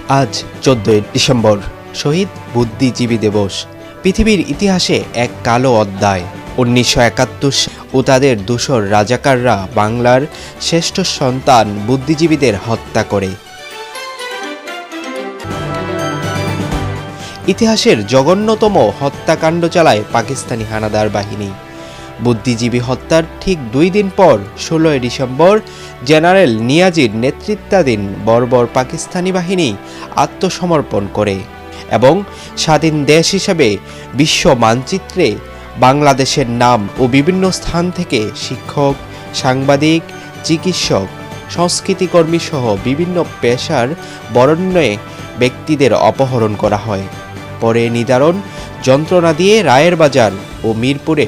আজ 14 ডিসেম্বর শহীদ বুদ্ধিজীবী দিবস। পৃথিবীর ইতিহাসে এক কালো অধ্যায়। 1971 ও তাদের দূষর রাজাকাররা বাংলার শ্রেষ্ঠ সন্তান বুদ্ধিজীবীদের হত্যা করে। ইতিহাসের জঘন্যতম হত্যাকাণ্ড চালায় পাকিস্তানি হানাদার বাহিনী। বুদ্ধিজীবী হত্যার ঠিক 2 দিন পর 16 ডিসেম্বর জেনারেল নিয়াজির নেতৃত্বাধীন বর্বর পাকিস্তানি বাহিনী আত্মসমর্পণ করে এবং স্বাধীন দেশ হিসেবে বিশ্ব মানচিত্রে বাংলাদেশের নাম ও বিভিন্ন স্থান থেকে শিক্ষক, সাংবাদিক, চিকিৎসক, সংস্কৃতিকর্মী সহ বিভিন্ন পেশার বরেণ্য ব্যক্তিদের অপহরণ করা হয়। পরে নিদারুণ যন্ত্রণা দিয়ে রায়ের বাজার ও মিরপুরে